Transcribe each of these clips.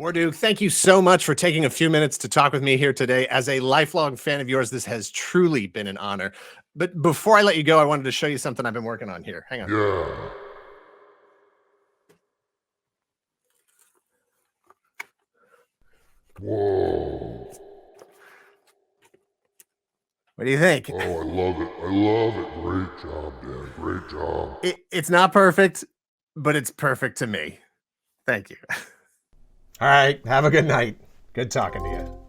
Warduke, thank you so much for taking a few minutes to talk with me here today. As a lifelong fan of yours, this has truly been an honor. But before I let you go, I wanted to show you something I've been working on here. Hang on. Yeah. Whoa. What do you think? Oh, I love it. I love it. Great job, Dan. Great job. It's not perfect, but it's perfect to me. Thank you. All right. Have a good night. Good talking to you.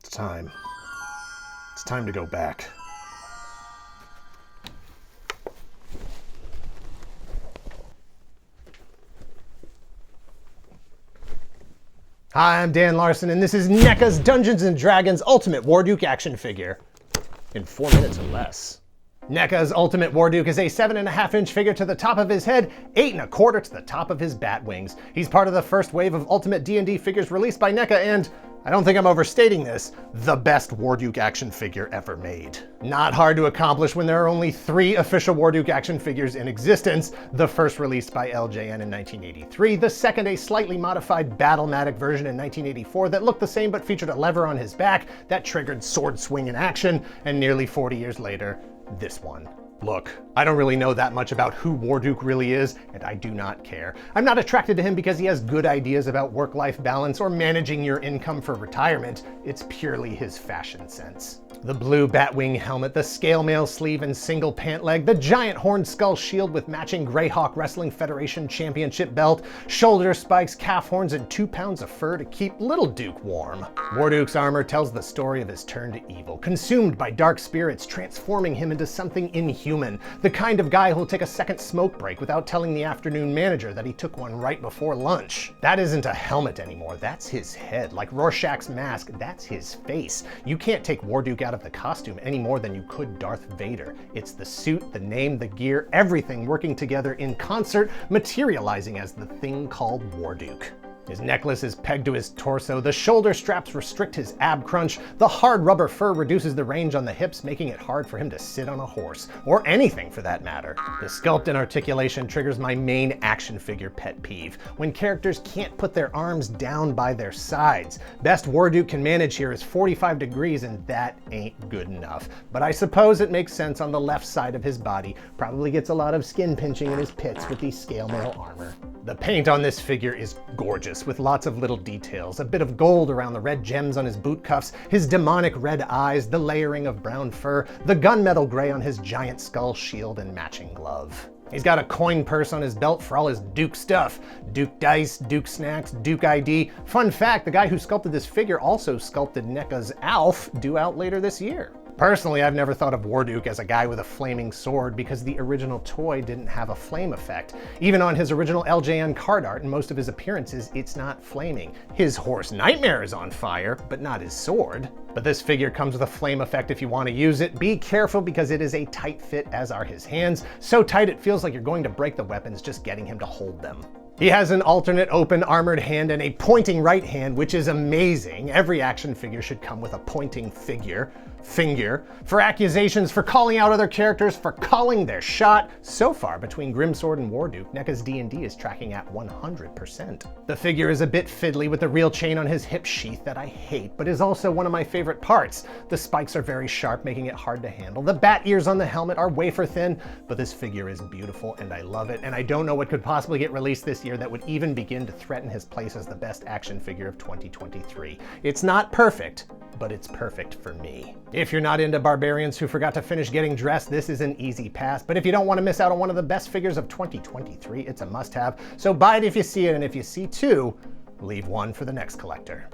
It's time. It's time to go back. Hi, I'm Dan Larson, and this is NECA's Dungeons & Dragons Ultimate Warduke action figure in 4 minutes or less. NECA's Ultimate Warduke is a 7.5-inch figure to the top of his head, 8 1/4 to the top of his bat wings. He's part of the first wave of Ultimate D&D figures released by NECA, and I don't think I'm overstating this, the best Warduke action figure ever made. Not hard to accomplish when there are only 3 official Warduke action figures in existence, the first released by LJN in 1983, the second a slightly modified Battlematic version in 1984 that looked the same but featured a lever on his back that triggered sword swing in action, and nearly 40 years later, this one. Look, I don't really know that much about who Warduke really is, and I do not care. I'm not attracted to him because he has good ideas about work-life balance or managing your income for retirement. It's purely his fashion sense. The blue Batwing helmet, the scale mail sleeve and single pant leg, the giant horned skull shield with matching Greyhawk Wrestling Federation Championship belt, shoulder spikes, calf horns, and 2 pounds of fur to keep Little Duke warm. Warduke's armor tells the story of his turn to evil, consumed by dark spirits, transforming him into something inhuman. The kind of guy who'll take a second smoke break without telling the afternoon manager that he took one right before lunch. That isn't a helmet anymore, that's his head. Like Rorschach's mask, that's his face. You can't take Warduke out of the costume any more than you could Darth Vader. It's the suit, the name, the gear, everything working together in concert, materializing as the thing called Warduke. His necklace is pegged to his torso, the shoulder straps restrict his ab crunch, the hard rubber fur reduces the range on the hips, making it hard for him to sit on a horse, or anything for that matter. The sculpt and articulation triggers my main action figure pet peeve, when characters can't put their arms down by their sides. Best Warduke can manage here is 45 degrees, and that ain't good enough. But I suppose it makes sense on the left side of his body, probably gets a lot of skin pinching in his pits with the scale mail armor. The paint on this figure is gorgeous, with lots of little details, a bit of gold around the red gems on his boot cuffs, his demonic red eyes, the layering of brown fur, the gunmetal gray on his giant skull shield and matching glove. He's got a coin purse on his belt for all his Duke stuff. Duke dice, Duke snacks, Duke ID. Fun fact, the guy who sculpted this figure also sculpted NECA's Alf, due out later this year. Personally, I've never thought of Warduke as a guy with a flaming sword because the original toy didn't have a flame effect. Even on his original LJN card art and most of his appearances, it's not flaming. His horse Nightmare is on fire, but not his sword. But this figure comes with a flame effect if you want to use it. Be careful because it is a tight fit, as are his hands. So tight it feels like you're going to break the weapons just getting him to hold them. He has an alternate open armored hand and a pointing right hand, which is amazing. Every action figure should come with a pointing finger, for accusations, for calling out other characters, for calling their shot. So far, between Grimsword and Warduke, NECA's D&D is tracking at 100%. The figure is a bit fiddly with the real chain on his hip sheath that I hate, but is also one of my favorite parts. The spikes are very sharp, making it hard to handle. The bat ears on the helmet are wafer thin, but this figure is beautiful and I love it, and I don't know what could possibly get released this year that would even begin to threaten his place as the best action figure of 2023. It's not perfect, but it's perfect for me. If you're not into barbarians who forgot to finish getting dressed, this is an easy pass, but if you don't want to miss out on one of the best figures of 2023, it's a must-have. So buy it if you see it, and if you see 2, leave 1 for the next collector.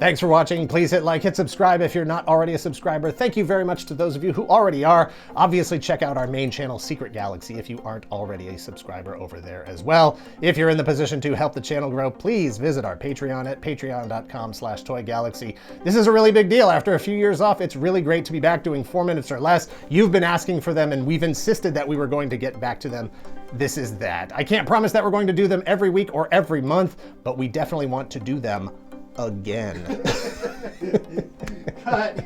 Thanks for watching. Please hit like, hit subscribe if you're not already a subscriber. Thank you very much to those of you who already are. Obviously, check out our main channel, Secret Galaxy, if you aren't already a subscriber over there as well. If you're in the position to help the channel grow, please visit our Patreon at patreon.com/toygalaxy. This is a really big deal. After a few years off, it's really great to be back doing 4 minutes or less. You've been asking for them, and we've insisted that we were going to get back to them. This is that. I can't promise that we're going to do them every week or every month, but we definitely want to do them again. Cut.